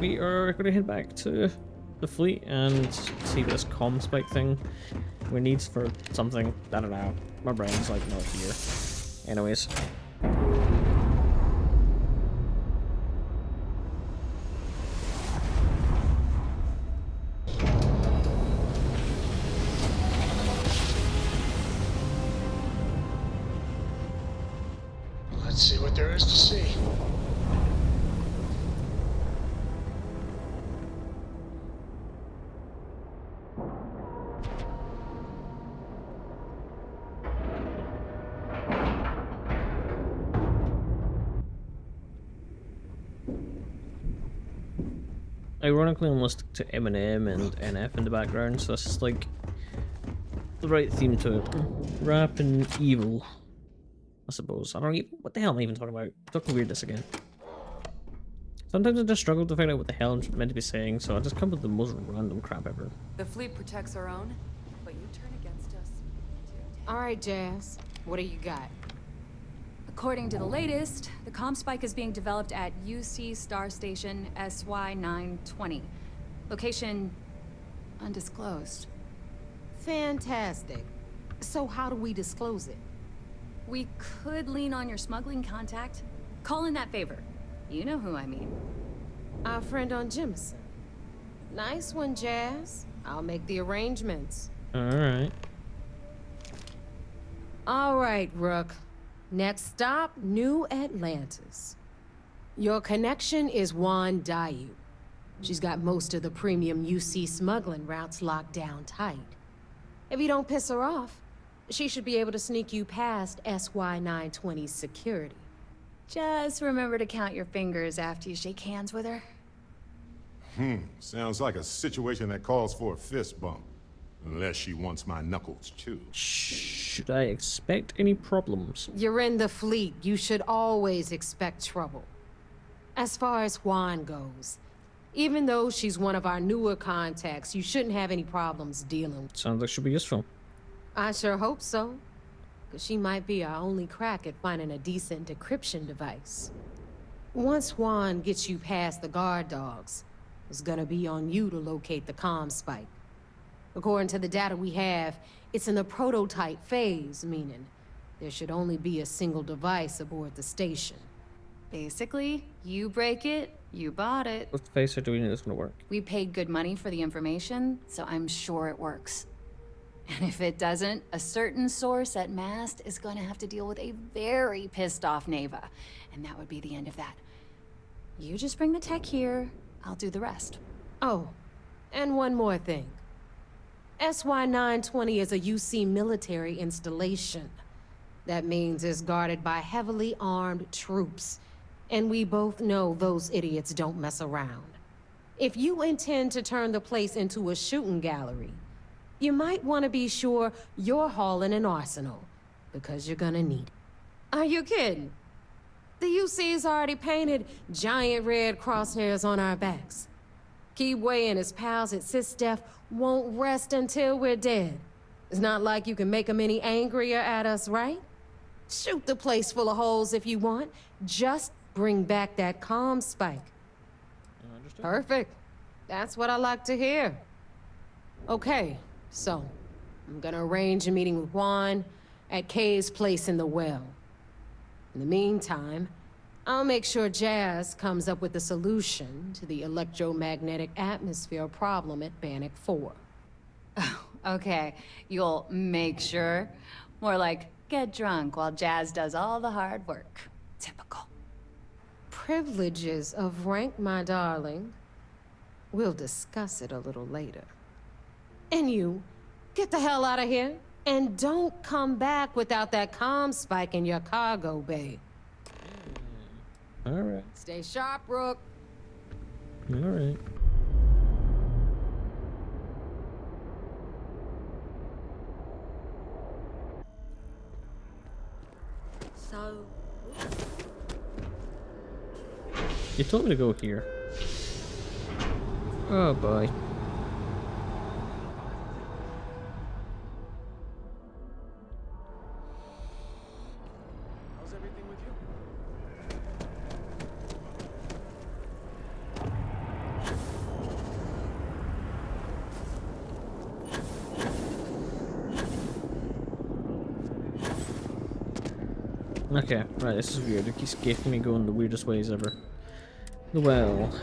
we are going to head back to the fleet and see this comm spike thing we need for something. I don't know. My brain's like not here. Anyways. Let's see what there is to see. Ironically, I'm listening to Eminem and NF in the background, so it's like the right theme to it. Rap and evil, I suppose. I don't even. What the hell am I even talking about? Talking weirdness again. Sometimes I just struggle to find out what the hell I'm meant to be saying, so I just come up with the most random crap ever. The fleet protects our own, but you turn against us. All right, Jazz. What do you got? According to the latest, the comm spike is being developed at UC Star Station SY920. Location undisclosed. Fantastic. So how do we disclose it? We could lean on your smuggling contact. Call in that favor. You know who I mean. Our friend on Jemison. Nice one, Jazz. I'll make the arrangements. Alright. All right, Rook. Next stop, New Atlantis. Your connection is Juan Dayu. She's got most of the premium UC smuggling routes locked down tight. If you don't piss her off, she should be able to sneak you past SY920's security. Just remember to count your fingers after you shake hands with her. Sounds like a situation that calls for a fist bump. Unless she wants my knuckles, too. Should I expect any problems? You're in the fleet. You should always expect trouble. As far as Juan goes, even though she's one of our newer contacts, you shouldn't have any problems dealing with her. Sounds like she'll be useful. I sure hope so. Because she might be our only crack at finding a decent decryption device. Once Juan gets you past the guard dogs, it's gonna be on you to locate the comm spike. According to the data we have, it's in the prototype phase, meaning there should only be a single device aboard the station. Basically, you break it, you bought it. What's the face or do we know it's gonna work? We paid good money for the information, so I'm sure it works. And if it doesn't, a certain source at Mast is gonna have to deal with a very pissed off Neva. And that would be the end of that. You just bring the tech here, I'll do the rest. Oh, and one more thing. SY920 is a UC military installation. That means it's guarded by heavily armed troops. And we both know those idiots don't mess around. If you intend to turn the place into a shooting gallery, you might want to be sure you're hauling an arsenal, because you're gonna need it. Are you kidding? The UC's already painted giant red crosshairs on our backs. Keyway and his pals at sysdev won't rest until we're dead. It's not like you can make them any angrier at us, right? Shoot the place full of holes if you want. Just bring back that comm spike. Perfect. That's what I like to hear. Okay, so I'm gonna arrange a meeting with Juan at Kay's place in the well. In the meantime, I'll make sure Jazz comes up with a solution to the electromagnetic atmosphere problem at Bannock 4. Oh, okay. You'll make sure. More like, get drunk while Jazz does all the hard work. Typical. Privileges of rank, my darling. We'll discuss it a little later. And you, get the hell out of here. And don't come back without that comm spike in your cargo bay. Alright. Stay sharp, Rook. Alright. So... You told me to go here. Oh boy. How's everything with you? Okay, right, this is weird. It keeps getting me going the weirdest ways ever. The well.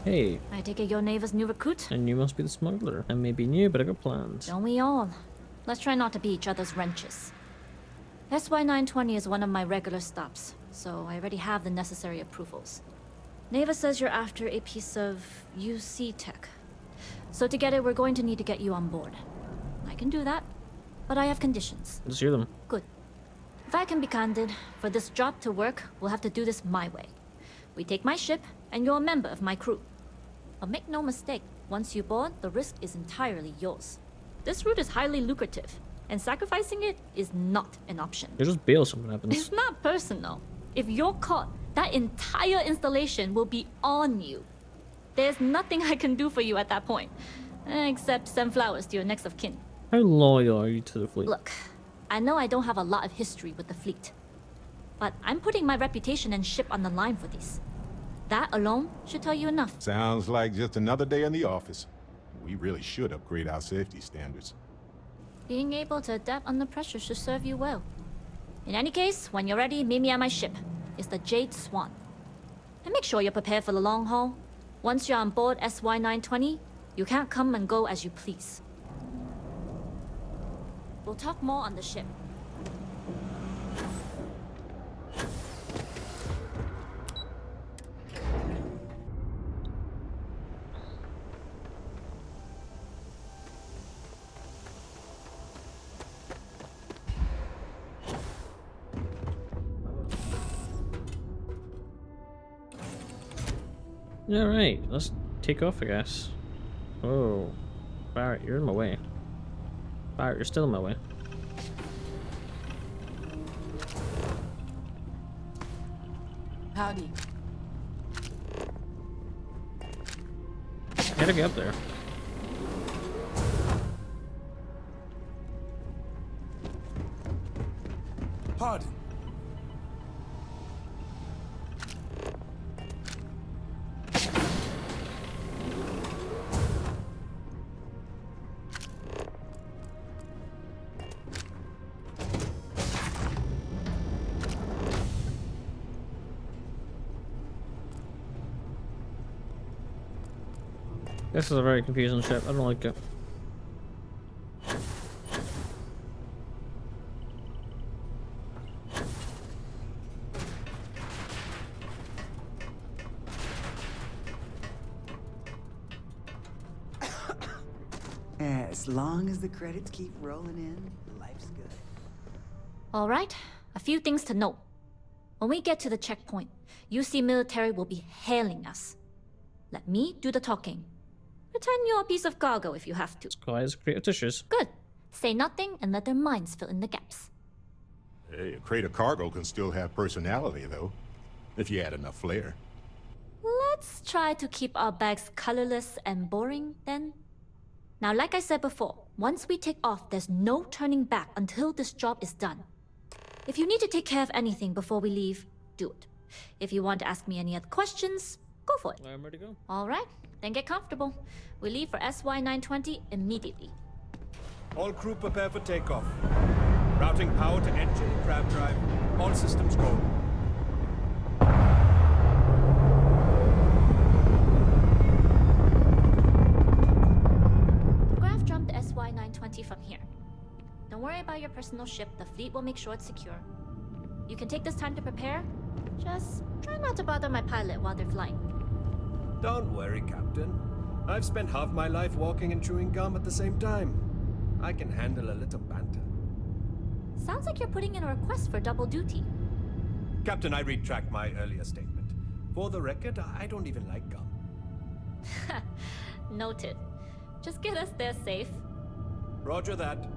Hey, I take it your neighbor's new recruit? and you must be the smuggler. I may be new, but I got plans. Don't we all? Let's try not to be each other's wrenches. SY920 is one of my regular stops, so I already have the necessary approvals. Neva says you're after a piece of UC tech. So to get it, we're going to need to get you on board. I can do that, but I have conditions. Let's hear them. Good. If I can be candid, for this job to work, we'll have to do this my way. We take my ship, and you're a member of my crew. But make no mistake, once you board, the risk is entirely yours. This route is highly lucrative, and sacrificing it is not an option. You just bail if something happens. It's not personal. If you're caught, that entire installation will be on you. There's nothing I can do for you at that point, except send flowers to your next of kin. How loyal are you to the fleet? Look, I know I don't have a lot of history with the fleet, but I'm putting my reputation and ship on the line for this. That alone should tell you enough. Sounds like just another day in the office. We really should upgrade our safety standards. Being able to adapt under pressure should serve you well. In any case, when you're ready, meet me at my ship. It's the Jade Swan. And make sure you're prepared for the long haul. Once you're on board SY920, you can't come and go as you please. We'll talk more on the ship. Alright, let's take off, I guess. Oh. Barrett, you're in my way. Barrett, you're still in my way. Howdy. How to get up there? Pardon. This is a very confusing ship. I don't like it. As long as the credits keep rolling in, life's good. All right, a few things to note. When we get to the checkpoint, UC military will be hailing us. Let me do the talking. Pretend you're a piece of cargo if you have to. Guys, creative tissues. Good. Say nothing and let their minds fill in the gaps. Hey, a crate of cargo can still have personality, though, if you add enough flair. Let's try to keep our bags colorless and boring, then. Now, like I said before, once we take off, there's no turning back until this job is done. If you need to take care of anything before we leave, do it. If you want to ask me any other questions, go for it. I'm ready to go. All right, then get comfortable. We leave for SY920 immediately. All crew prepare for takeoff. Routing power to engine and crab drive. All systems go. Graph jumped SY920 from here. Don't worry about your personal ship. The fleet will make sure it's secure. You can take this time to prepare. Just try not to bother my pilot while they're flying. Don't worry, Captain. I've spent half my life walking and chewing gum at the same time. I can handle a little banter. Sounds like you're putting in a request for double duty. Captain, I retract my earlier statement. For the record, I don't even like gum. Noted. Just get us there safe. Roger that.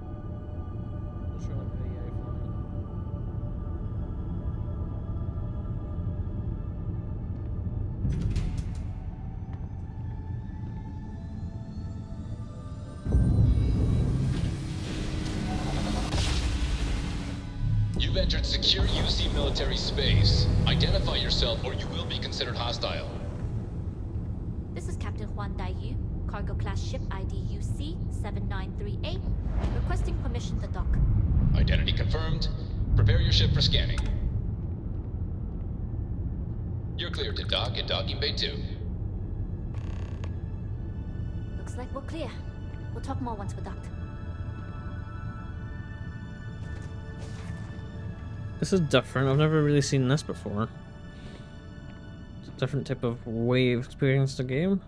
You've entered secure UC military space. Identify yourself or you will be considered hostile. This is Captain Huan Daiyu, cargo class ship ID UC-7938, requesting permission to dock. Identity confirmed. Prepare your ship for scanning. You're cleared to dock at Docking Bay 2. Looks like we're clear. We'll talk more once we're docked. This is different. I've never really seen this before. It's a different type of way of experiencing the game.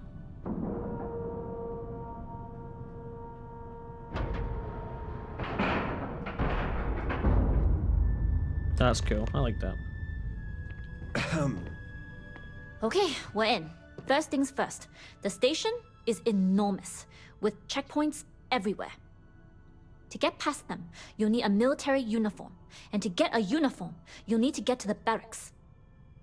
That's cool. I like that. Okay, we're in. First things first. The station is enormous, with checkpoints everywhere. To get past them, you'll need a military uniform. And to get a uniform, you'll need to get to the barracks.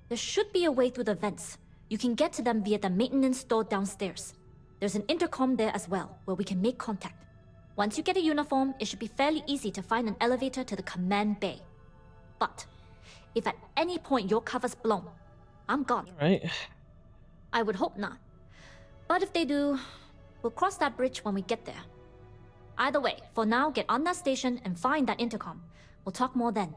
There should be a way through the vents. You can get to them via the maintenance store downstairs. There's an intercom there as well, where we can make contact. Once you get a uniform, it should be fairly easy to find an elevator to the command bay. But if at any point your cover's blown, I'm gone. Right. I would hope not. But if they do, we'll cross that bridge when we get there. Either way, for now, get on that station and find that intercom. We'll talk more then.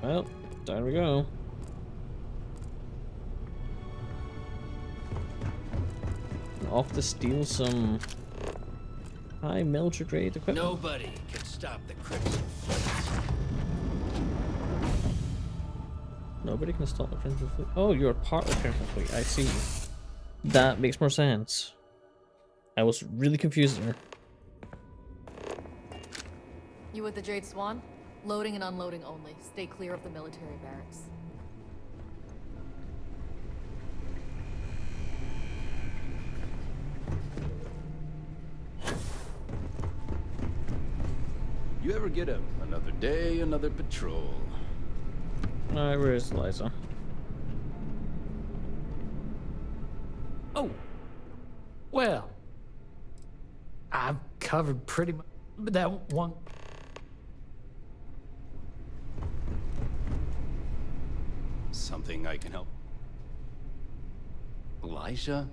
Well, there we go. Off to steal some high military grade equipment. Nobody can stop the Crimson Fleet. Nobody can stop the Crimson Fleet. Oh, you're part of the Crimson Fleet. I see. That makes more sense. I was really confused there. You with the Jade Swan? Loading and unloading only. Stay clear of the military barracks. You ever get another day, another patrol? Alright, where is Liza? Oh, well, I've covered pretty much that one. Something I can help? Elijah?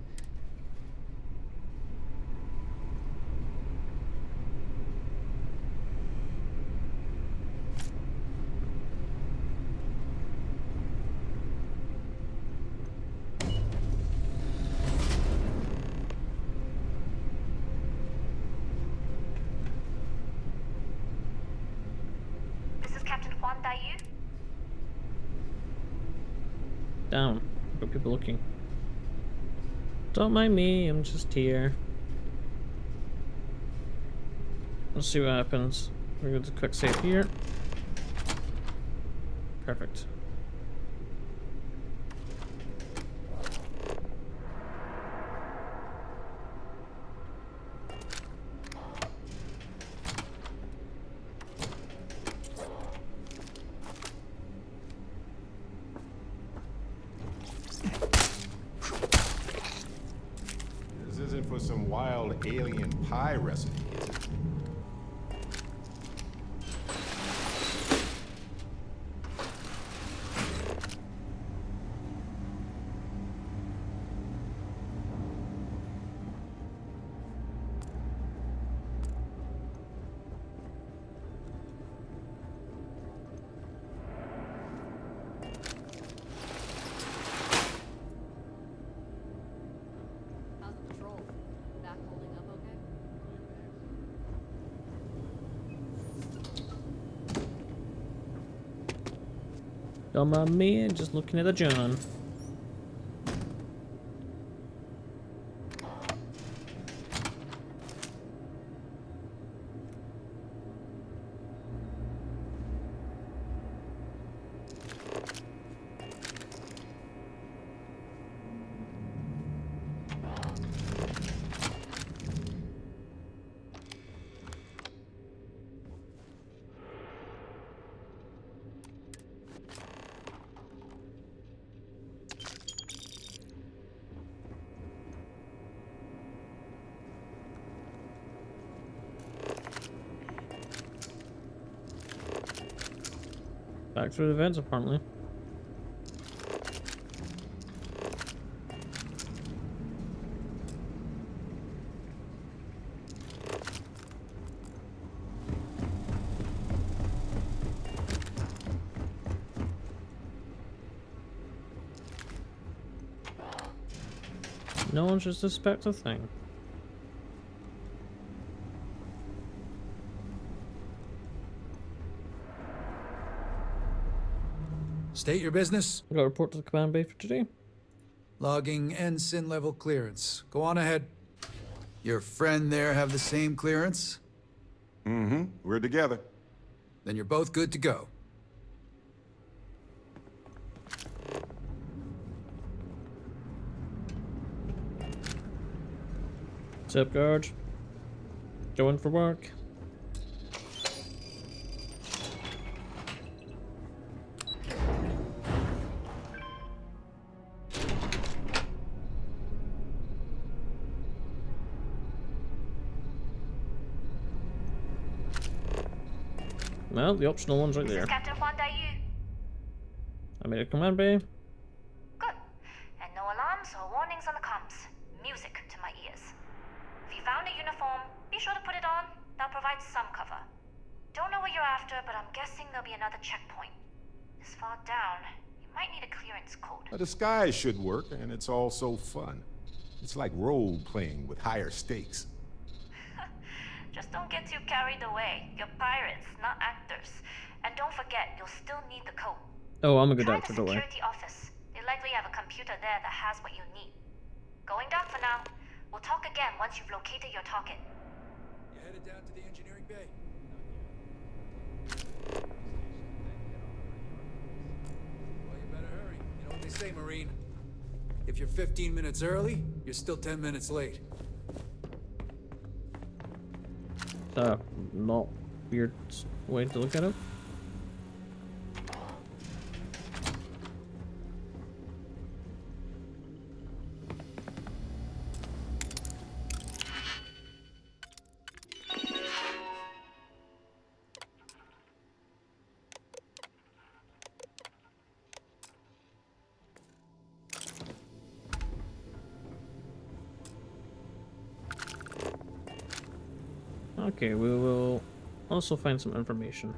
Down. Got people looking. Don't mind me, I'm just here. Let's see what happens. We're going to quick save here. Perfect. For some wild alien pie recipe, is it? Don't mind me, just looking at the John. Back through the vents, apparently. No one should suspect a thing. State your business. I got a report to the command bay for today. Logging ensign level clearance. Go on ahead. Your friend there have the same clearance? Mm-hmm. We're together. Then you're both good to go. What's up, guard? Going for work. Well, the optional one's right there. Captain Huan Daiyu. I made a command bay. Good. And no alarms or warnings on the comms. Music to my ears. If you found a uniform, be sure to put it on. That'll provide some cover. Don't know what you're after, but I'm guessing there'll be another checkpoint. This far down, you might need a clearance code. A disguise should work, and it's all so fun. It's like role-playing with higher stakes. Just don't get too carried away. You're pirates, not actors. And don't forget, you'll still need the code. Oh, I'm a good Try actor, the don't worry. security office. They likely have a computer there that has what you need. Going down for now. We'll talk again once you've located your target. You headed down to the engineering bay? Well, you better hurry. You know what they say, Marine. If you're 15 minutes early, you're still 10 minutes late. Not weird way to look at it. Okay, we will also find some information.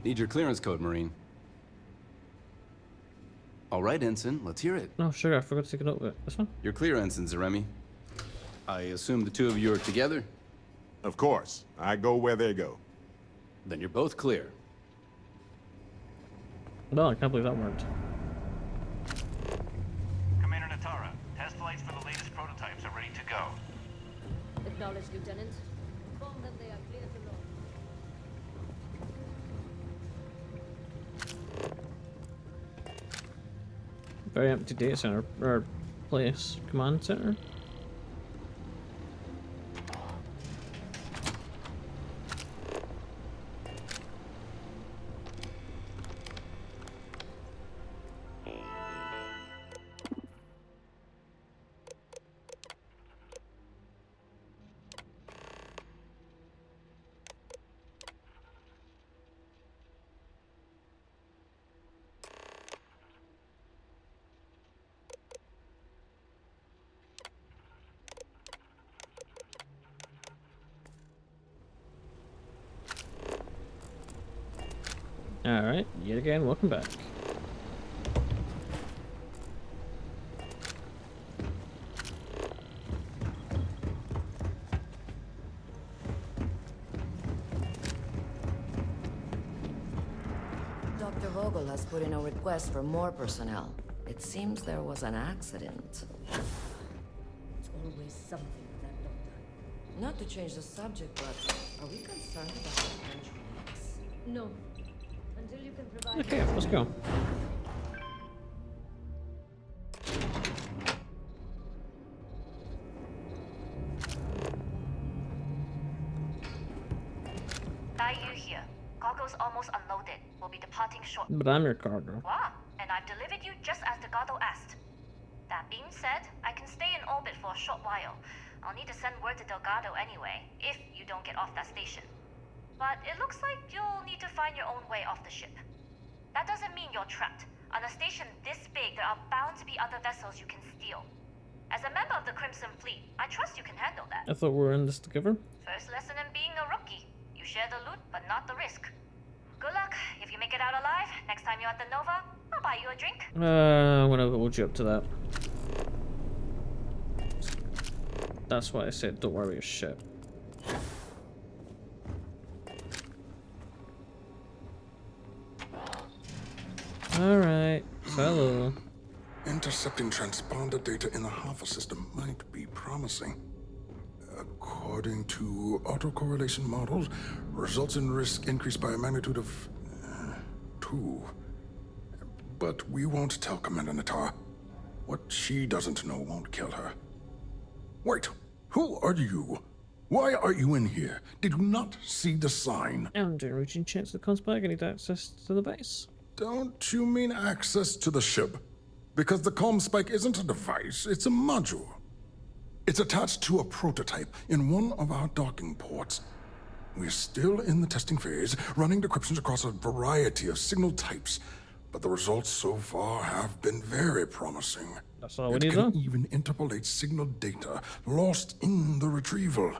Need your clearance code, Marine. All right, Ensign, let's hear it. Oh, sure, I forgot to take a note of it. This one? You're clear, Ensign Zaremi. I assume the two of you are together? Of course. I go where they go. Then you're both clear. No, I can't believe that worked. Commander Natara, test flights for the latest prototypes are ready to go. Acknowledged, Lieutenant. Inform them they are clear to launch. Very empty data center, or place, command center. Alright, yet again, welcome back. Dr. Vogel has put in a request for more personnel. It seems there was an accident. It's always something with that doctor. Not to change the subject, but are we concerned about potential leaks? No. Until you can provide... Okay, let's go. Daiyu here. Cargo's almost unloaded. We'll be departing shortly. But I'm your cargo. Wow, and I've delivered you just as the Gado asked. That being said, I can stay in orbit for a short while, I'll need to send word to Delgado anyway, if you don't get off that station. But it looks like you'll need to find your own way off the ship. That doesn't mean you're trapped. On a station this big, there are bound to be other vessels you can steal. As a member of the Crimson Fleet, I trust you can handle that. I thought we were in this together. First lesson in being a rookie. You share the loot, but not the risk. Good luck. If you make it out alive, next time you're at the Nova, I'll buy you a drink. I'm gonna hold you up to that. That's why I said don't worry your shit. Alright, hello. Intercepting transponder data in the Alpha system might be promising. According to autocorrelation models, results in risk increased by a magnitude of 2. But we won't tell Commander Natar. What she doesn't know won't kill her. Wait, who are you? Why are you in here? Did you not see the sign? I'm doing routine checks that comes back. I need access to the base. Don't you mean access to the ship? Because the comm spike isn't a device, it's a module. It's attached to a prototype in one of our docking ports. We're still in the testing phase, running decryptions across a variety of signal types, but the results so far have been very promising. That's all we It need, can though. even interpolate signal data lost in the retrieval.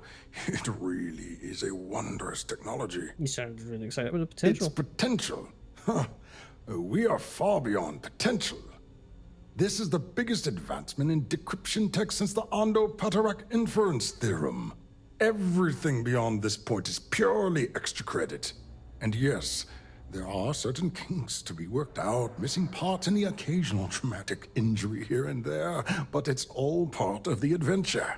It really is a wondrous technology. You sound really excited with the potential. It's potential. Huh. We are far beyond potential. This is the biggest advancement in decryption tech since the Ondo-Patarak inference theorem. Everything beyond this point is purely extra credit. And yes, there are certain kinks to be worked out, missing parts and the occasional traumatic injury here and there, but it's all part of the adventure.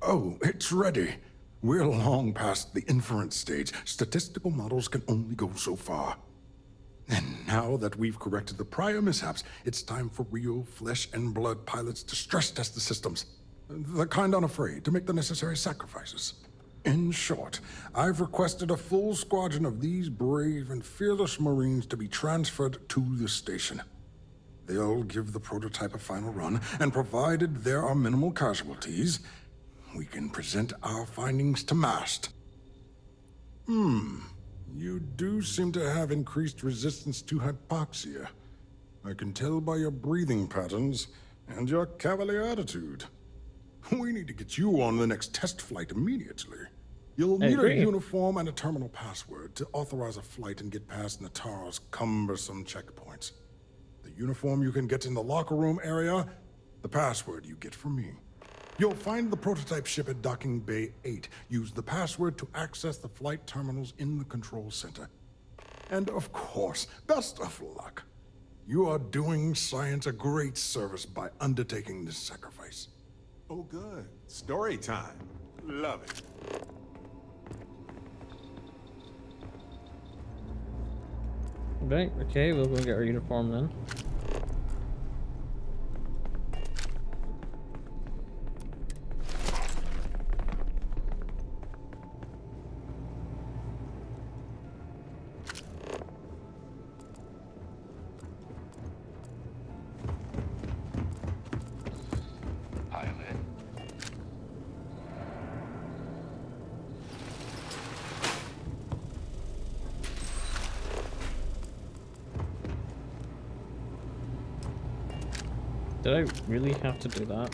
Oh, it's ready. We're long past the inference stage. Statistical models can only go so far. And now that we've corrected the prior mishaps, it's time for real flesh and blood pilots to stress test the systems. The kind unafraid to make the necessary sacrifices. In short, I've requested a full squadron of these brave and fearless Marines to be transferred to the station. They'll give the prototype a final run, and provided there are minimal casualties, we can present our findings to Mast. You do seem to have increased resistance to hypoxia. I can tell by your breathing patterns and your cavalier attitude. We need to get you on the next test flight immediately. You'll need a uniform and a terminal password to authorize a flight and get past Natara's cumbersome checkpoints. The uniform you can get in the locker room area, the password you get from me. You'll find the prototype ship at Docking Bay 8. Use the password to access the flight terminals in the control center. And of course, best of luck. You are doing science a great service by undertaking this sacrifice. Oh, good. Story time. Love it. Right, okay, we'll go get our uniform then. Did I really have to do that?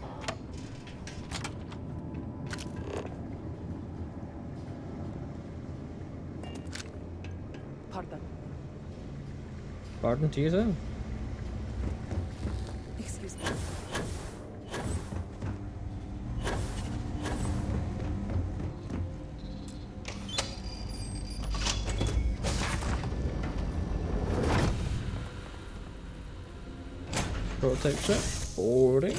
Pardon. Pardon to you, then? Excuse me. Prototype ship. Boarding.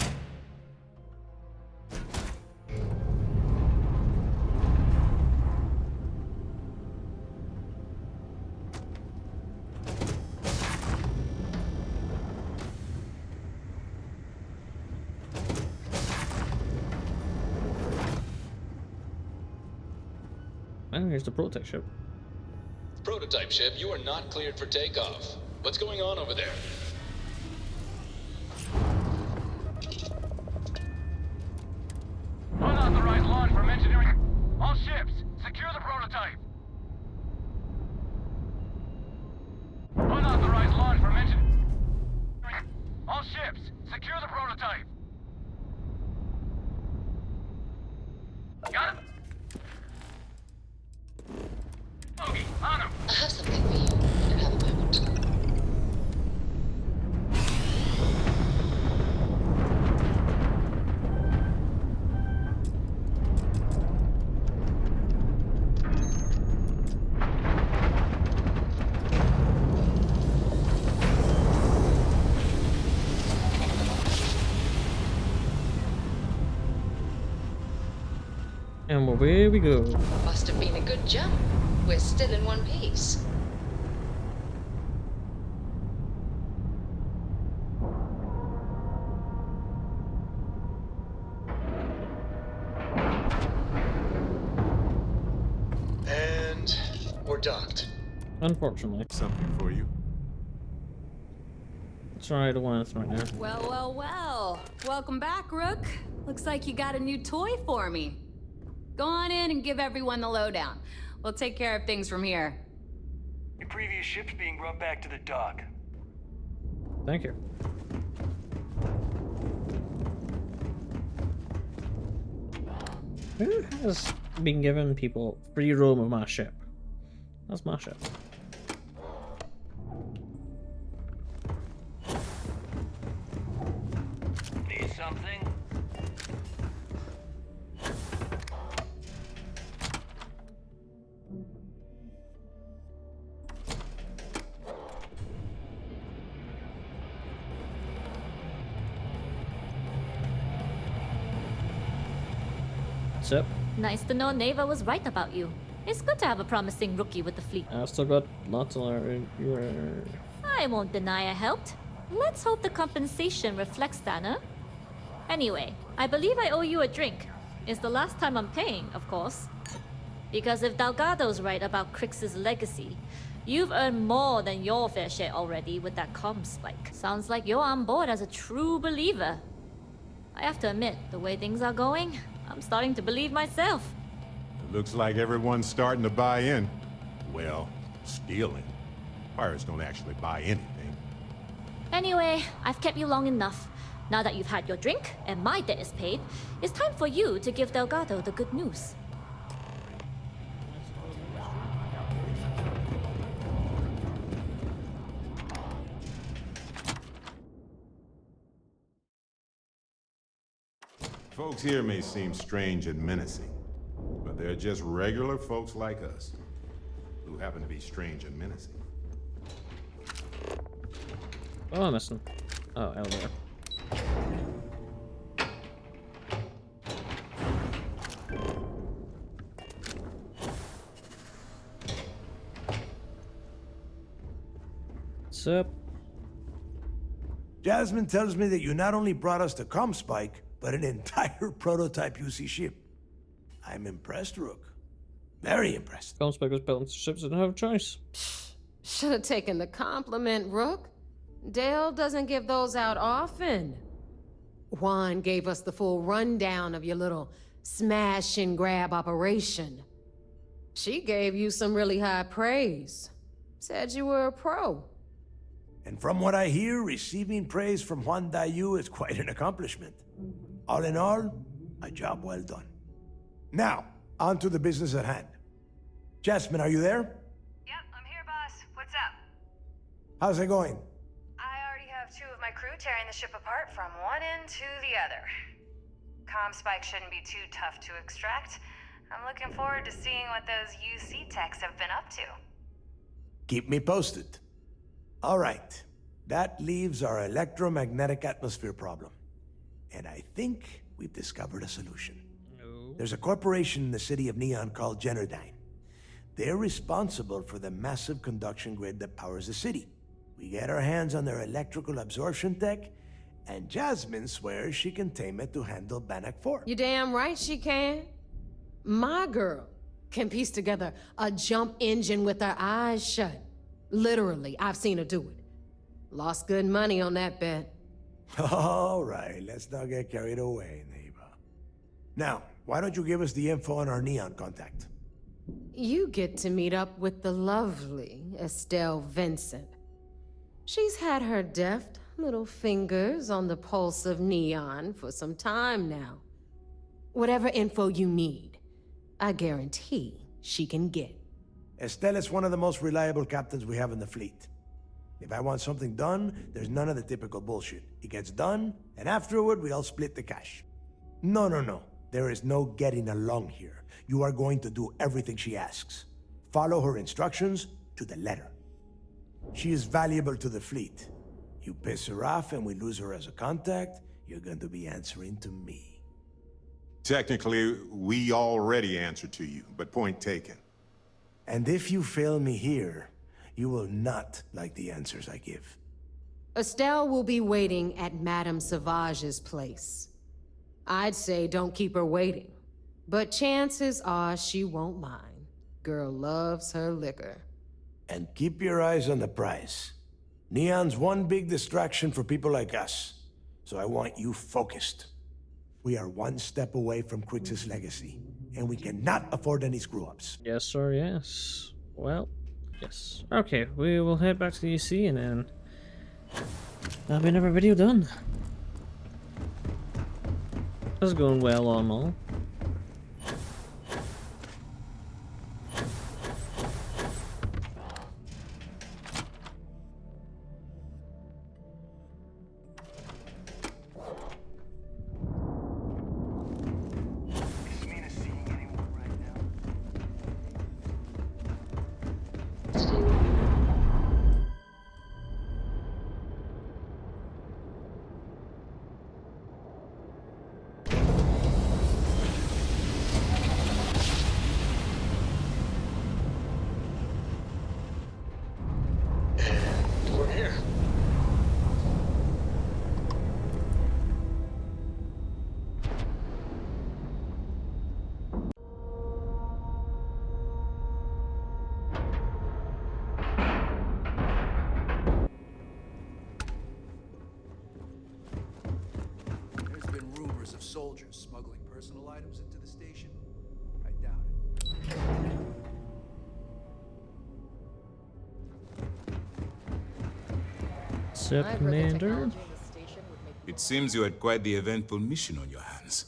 And here's the prototype ship. Prototype ship, you are not cleared for takeoff. What's going on over there? Unauthorized launch from engineering. All ships, secure the prototype. Unauthorized launch from engineering. All ships, secure the prototype. Got it? Bogey, on him. I have something for you. You have a moment. And away we go. Must have been a good jump. We're still in one piece. And we're docked. Unfortunately. Something for you. Let's try the one right now. Well, well, well. Welcome back, Rook. Looks like you got a new toy for me. Go on in and give everyone the lowdown. We'll take care of things from here. Your previous ship's being brought back to the dock. Thank you. Who has been giving people free roam of my ship? That's my ship. Need something? What's up? Nice to know Neva was right about you. It's good to have a promising rookie with the fleet. I still got lots of I won't deny I helped. Let's hope the compensation reflects that, huh? Anyway, I believe I owe you a drink. It's the last time I'm paying, of course. Because if Delgado's right about Crix's legacy, you've earned more than your fair share already with that comm spike. Sounds like you're on board as a true believer. I have to admit, the way things are going, I'm starting to believe myself. It looks like everyone's starting to buy in. Well, stealing. Pirates don't actually buy anything. Anyway, I've kept you long enough. Now that you've had your drink and my debt is paid, it's time for you to give Delgado the good news. Folks here may seem strange and menacing, but they're just regular folks like us who happen to be strange and menacing. Oh, I'm missing. Oh, elevator. What's up? Jasmine tells me that you not only brought us the comm spike, but an entire prototype UC ship. I'm impressed, Rook. Very impressed. Comm spike was built into ships that didn't have a choice. Should have taken the compliment, Rook. Dale doesn't give those out often. Juan gave us the full rundown of your little smash and grab operation. She gave you some really high praise. Said you were a pro. And from what I hear, receiving praise from Juan Dayu is quite an accomplishment. All in all, a job well done. Now, on to the business at hand. Jasmine, are you there? Yep, I'm here, boss. What's up? How's it going? I already have two of my crew tearing the ship apart from one end to the other. Comm spike shouldn't be too tough to extract. I'm looking forward to seeing what those UC techs have been up to. Keep me posted. All right, that leaves our electromagnetic atmosphere problem. And I think we've discovered a solution. No. There's a corporation in the city of Neon called Generdyne. They're responsible for the massive conduction grid that powers the city. We get our hands on their electrical absorption tech, and Jasmine swears she can tame it to handle Bannock 4. You damn right she can. My girl can piece together a jump engine with her eyes shut. Literally, I've seen her do it. Lost good money on that bet. All right, let's not get carried away, neighbor. Now, why don't you give us the info on our Neon contact? You get to meet up with the lovely Estelle Vincent. She's had her deft little fingers on the pulse of Neon for some time now. Whatever info you need, I guarantee she can get. Estelle is one of the most reliable captains we have in the fleet. If I want something done, there's none of the typical bullshit. It gets done, and afterward, we all split the cash. No. There is no getting along here. You are going to do everything she asks. Follow her instructions to the letter. She is valuable to the fleet. You piss her off and we lose her as a contact, you're going to be answering to me. Technically, we already answer to you, but point taken. And if you fail me here, you will not like the answers I give. Estelle will be waiting at Madame Sauvage's place. I'd say don't keep her waiting, but chances are she won't mind. Girl loves her liquor. And keep your eyes on the prize. Neon's one big distraction for people like us, so I want you focused. We are one step away from Crix's legacy, and we cannot afford any screw-ups. Yes, sir, yes. Well, yes. Okay, we will head back to the UC and then that'll be another video done. This is going well on all. We're here. There's been rumors of soldiers smuggling personal items into the station. I doubt it. Sir Commander. It seems you had quite the eventful mission on your hands.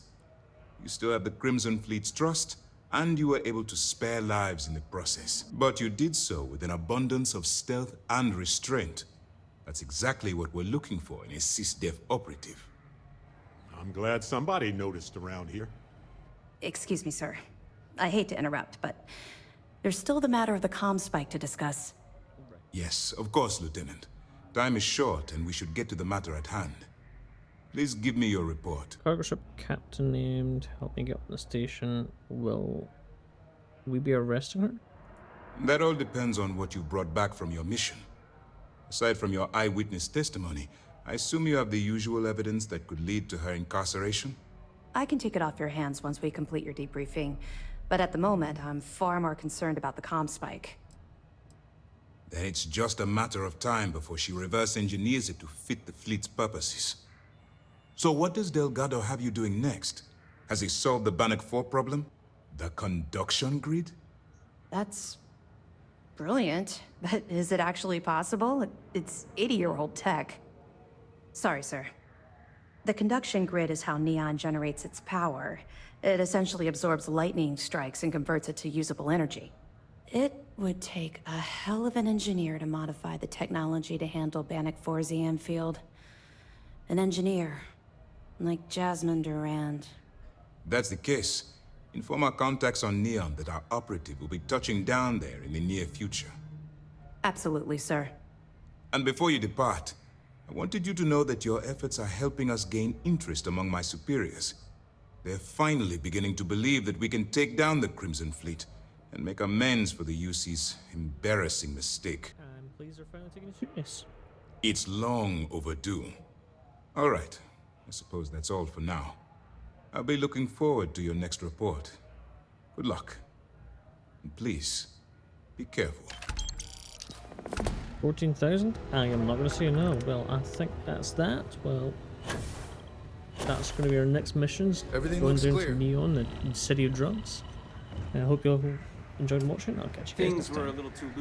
You still have the Crimson Fleet's trust, and you were able to spare lives in the process. But you did so with an abundance of stealth and restraint. That's exactly what we're looking for in a sysdev operative. I'm glad somebody noticed around here. Excuse me, sir. I hate to interrupt, but there's still the matter of the comm spike to discuss. Yes, of course, Lieutenant. Time is short, and we should get to the matter at hand. Please give me your report. Cargo ship captain named. Help me get on the station. Will we be arresting her? That all depends on what you brought back from your mission. Aside from your eyewitness testimony, I assume you have the usual evidence that could lead to her incarceration? I can take it off your hands once we complete your debriefing, but at the moment, I'm far more concerned about the comm spike. Then it's just a matter of time before she reverse engineers it to fit the fleet's purposes. So what does Delgado have you doing next? Has he solved the Bannock 4 problem? The conduction grid? That's brilliant, but is it actually possible? It's 80-year-old tech. Sorry, sir. The conduction grid is how Neon generates its power. It essentially absorbs lightning strikes and converts it to usable energy. It would take a hell of an engineer to modify the technology to handle Bannock 4's EM field. An engineer, like Jasmine Durand. That's the case. Inform our contacts on Neon that our operative will be touching down there in the near future. Absolutely, sir. And before you depart, I wanted you to know that your efforts are helping us gain interest among my superiors. They're finally beginning to believe that we can take down the Crimson Fleet and make amends for the UC's embarrassing mistake. I'm pleased they're finally taking it serious. It's long overdue. All right, I suppose that's all for now. I'll be looking forward to your next report. Good luck. Please, be careful. 14,000? I am not going to say no. Well, I think that's that. Well, that's going to be our next missions. Everything going looks down clear. to Neon, the city of drugs. I hope you all enjoyed watching. I'll catch you guys next time. a little too